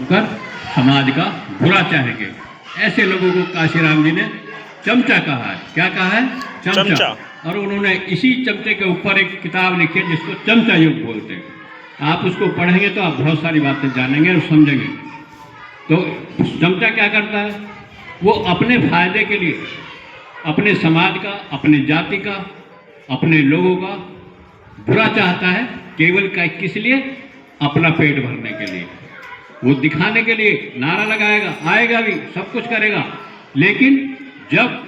कर समाज का बुरा चाहेंगे। ऐसे लोगों को काशीराम जी ने चमचा कहा है। क्या कहा है? चमचा। और उन्होंने इसी चमचे के ऊपर एक किताब लिखी है जिसको चमचा युग बोलते हैं। आप उसको पढ़ेंगे तो आप बहुत सारी बातें जानेंगे और समझेंगे। तो चमचा क्या करता है? वो अपने फायदे के लिए अपने समाज का, अपने जाति का, अपने लोगों का बुरा चाहता है। केवल किस लिए? अपना पेट भरने के लिए। वो दिखाने के लिए नारा लगाएगा, आएगा भी, सब कुछ करेगा, लेकिन जब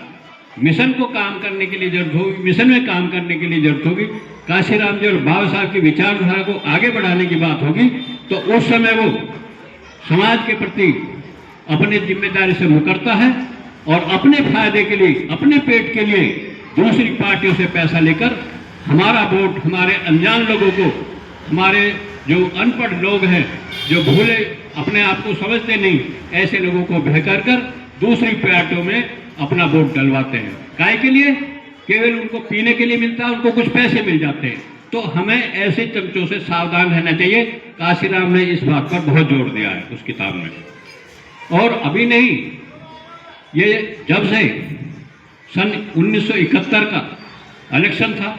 मिशन को काम करने के लिए जरूरत होगी, मिशन में काम करने के लिए जरूरत होगी, काशीराम जी और बाबा साहब की विचारधारा को आगे बढ़ाने की बात होगी, तो उस समय वो समाज के प्रति अपनी जिम्मेदारी से मुकरता है और अपने फायदे के लिए, अपने पेट के लिए दूसरी पार्टियों से पैसा लेकर हमारा वोट, हमारे अनजान लोगों को, हमारे जो अनपढ़ लोग हैं, जो भूले, अपने आप को समझते नहीं, ऐसे लोगों को बहकर कर दूसरी पार्टियों में अपना वोट डलवाते हैं। काय के लिए? केवल उनको पीने के लिए मिलता है, उनको कुछ पैसे मिल जाते हैं। तो हमें ऐसे चमचों से सावधान रहना चाहिए। काशीराम ने इस बात पर बहुत जोर दिया है उस किताब में। और अभी नहीं, ये जब से सन 1971 का इलेक्शन था,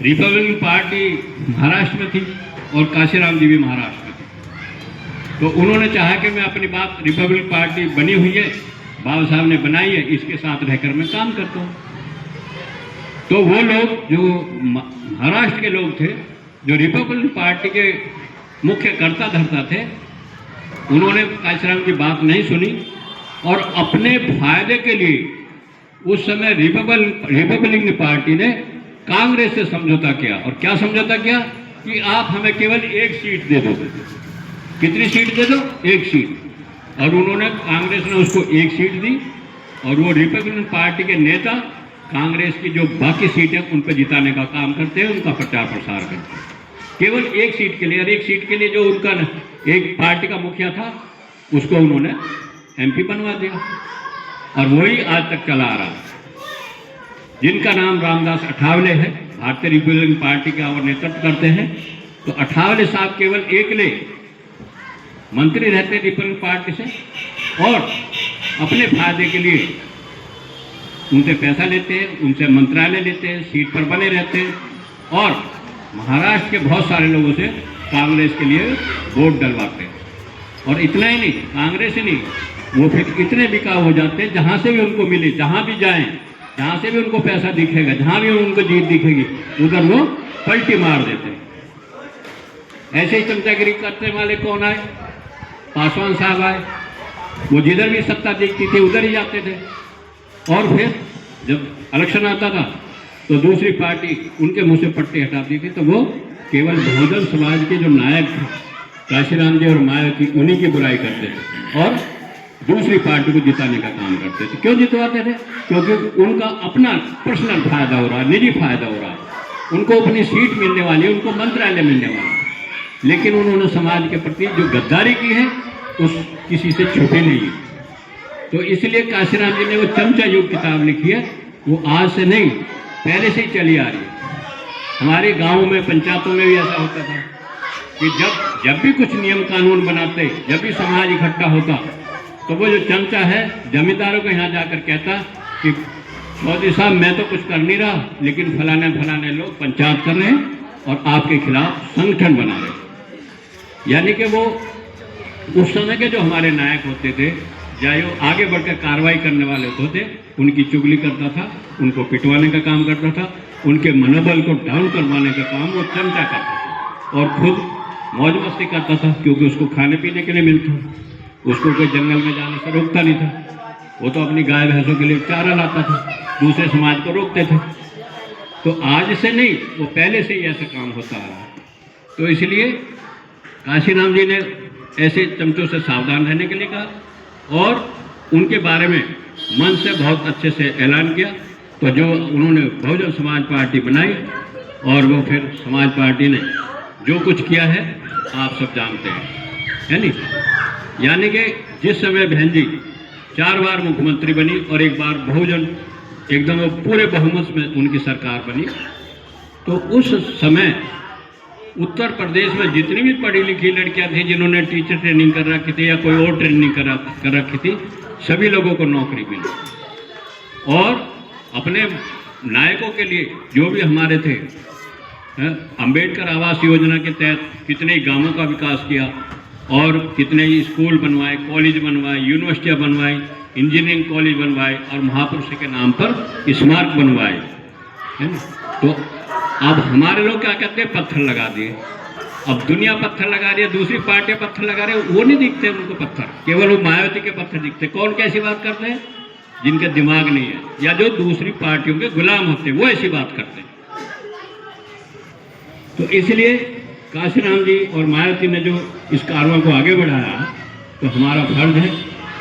रिपब्लिकन पार्टी महाराष्ट्र में थी और काशीराम जी भी महाराष्ट्र में थे। तो उन्होंने चाहा कि मैं अपनी बात, रिपब्लिकन पार्टी बनी हुई है, बाबा साहब ने बनाई है, इसके साथ रहकर मैं काम करता हूँ। तो वो लोग जो महाराष्ट्र के लोग थे, जो रिपब्लिकन पार्टी के मुख्य कर्ता धर्ता थे, उन्होंने काशीराम की बात नहीं सुनी और अपने फायदे के लिए उस समय रिपब्लिकन पार्टी ने कांग्रेस से समझौता किया। और क्या समझौता किया? कि आप हमें केवल एक सीट दे दो। कितनी सीट दे दो? एक सीट। और उन्होंने, कांग्रेस ने उसको एक सीट दी और वो रिपब्लिकन पार्टी के नेता कांग्रेस की जो बाकी सीटें उन पर जिताने का काम करते हैं, उनका प्रचार प्रसार करते हैं, केवल एक सीट के लिए। और एक सीट के लिए जो उनका एक पार्टी का मुखिया था, उसको उन्होंने MP बनवा दिया और वही आज तक चला आ रहा है। जिनका नाम रामदास अठावले है, भारतीय रिपब्लिकन पार्टी का और नेतृत्व करते हैं। तो अठावले साहब केवल एकले मंत्री रहते हैं रिपब्लिकन पार्टी से और अपने फायदे के लिए उनसे पैसा लेते हैं, उनसे मंत्रालय लेते हैं, सीट पर बने रहते हैं और महाराष्ट्र के बहुत सारे लोगों से कांग्रेस के लिए वोट डलवाते हैं। और इतना ही नहीं, कांग्रेस ही नहीं, वो फिर इतने बिकाऊ हो जाते हैं, जहाँ से भी उनको मिले, जहाँ भी जाएं, जहाँ से भी उनको पैसा दिखेगा, जहाँ भी उनको जीत दिखेगी, उधर वो पलटी मार देते हैं। ऐसे ही चमचागिरी करने वाले कौन आए? पासवान साहब आए। वो जिधर भी सत्ता दिखती थी उधर ही जाते थे। और फिर जब इलेक्शन आता था तो दूसरी पार्टी उनके मुंह से पट्टी हटाती थी, तो वो केवल बहुजन समाज के जो नायक थे, काशीराम जी और मायावती, उन्हीं की बुराई करते थे और दूसरी पार्टी को जिताने का काम करते थे। क्यों जितवाते थे? क्योंकि उनका अपना पर्सनल फायदा हो रहा है, निजी फायदा हो रहा है, उनको अपनी सीट मिलने वाली है, उनको मंत्रालय मिलने वाला है। लेकिन उन्होंने समाज के प्रति जो गद्दारी की है, उस किसी से छुपी नहीं है। तो इसलिए काशीराम जी ने वो चमचा युग किताब लिखी है। वो आज से नहीं, पहले से ही चली आ रही है। हमारे गाँव में, पंचायतों में भी ऐसा होता था कि जब भी कुछ नियम कानून बनाते, जब भी समाज इकट्ठा होता, तो वो जो चमचा है जमींदारों को यहाँ जाकर कहता कि चौधरी साहब, मैं तो कुछ कर नहीं रहा, लेकिन फलाने लोग पंचायत कर रहे हैं और आपके खिलाफ संगठन बना रहे हैं। यानी कि वो उस समय के जो हमारे नायक होते थे, चाहे वो आगे बढ़कर कार्रवाई करने वाले होते थे, उनकी चुगली करता था, उनको पिटवाने का काम करता था, उनके मनोबल को डाउन करवाने का काम वो चमचा करता था और खुद मौज मस्ती करता था, क्योंकि उसको खाने पीने के लिए मिलता, उसको कोई जंगल में जाने से रोकता नहीं था। वो तो अपनी गाय भैंसों के लिए चारा लाता था, दूसरे समाज को रोकते थे। तो आज से नहीं, वो पहले से ही ऐसा काम होता आ रहा है। तो इसलिए काशीराम जी ने ऐसे चमचों से सावधान रहने के लिए कहा और उनके बारे में मन से बहुत अच्छे से ऐलान किया। तो जो उन्होंने बहुजन समाज पार्टी बनाई और वो फिर समाज पार्टी ने जो कुछ किया है आप सब जानते हैं, है नहीं? यानी कि जिस समय बहन जी 4 बार मुख्यमंत्री बनी और एक बार बहुजन एकदम पूरे बहुमत में उनकी सरकार बनी, तो उस समय उत्तर प्रदेश में जितनी भी पढ़ी लिखी लड़कियां थी जिन्होंने टीचर ट्रेनिंग कर रखी थी या कोई और ट्रेनिंग कर रखी थी, सभी लोगों को नौकरी मिली। और अपने नायकों के लिए जो भी हमारे थे, अंबेडकर आवास योजना के तहत कितने गांवों का विकास किया और कितने ही स्कूल बनवाए, कॉलेज बनवाए, यूनिवर्सिटियाँ बनवाई, इंजीनियरिंग कॉलेज बनवाए और महापुरुष के नाम पर स्मारक बनवाए, है ना। तो अब हमारे लोग क्या कहते हैं, पत्थर लगा दिए। अब दुनिया पत्थर लगा रही है, दूसरी पार्टियां पत्थर लगा रही है, वो नहीं दिखते उनको पत्थर, केवल वो मायावती के पत्थर दिखते। कौन कैसी बात करते हैं? जिनके दिमाग नहीं है या जो दूसरी पार्टियों के गुलाम होते हैं, वो ऐसी बात करते हैं। तो इसलिए काशीराम जी और मायावती ने जो इस कारवां को आगे बढ़ाया, तो हमारा फर्ज है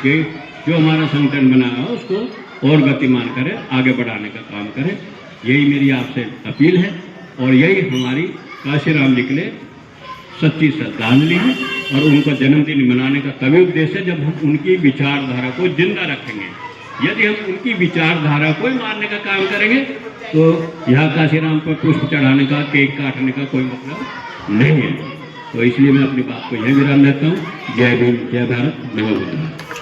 कि जो हमारा संगठन बनाया हो उसको और गतिमान करें, आगे बढ़ाने का काम करें। यही मेरी आपसे अपील है और यही हमारी काशीराम जी के लिए सच्ची श्रद्धांजलि है। और उनका जन्मदिन मनाने का तभी उद्देश्य है जब हम उनकी विचारधारा को जिंदा रखेंगे। यदि हम उनकी विचारधारा को ही मारने का काम करेंगे तो यहाँ काशीराम पर पुष्प चढ़ाने का, केक काटने का कोई मतलब नहीं है। तो इसलिए मैं अपनी बात को यहीं विराम देता हूँ। जय भीम, जय भारत, नमो बुद्धाय।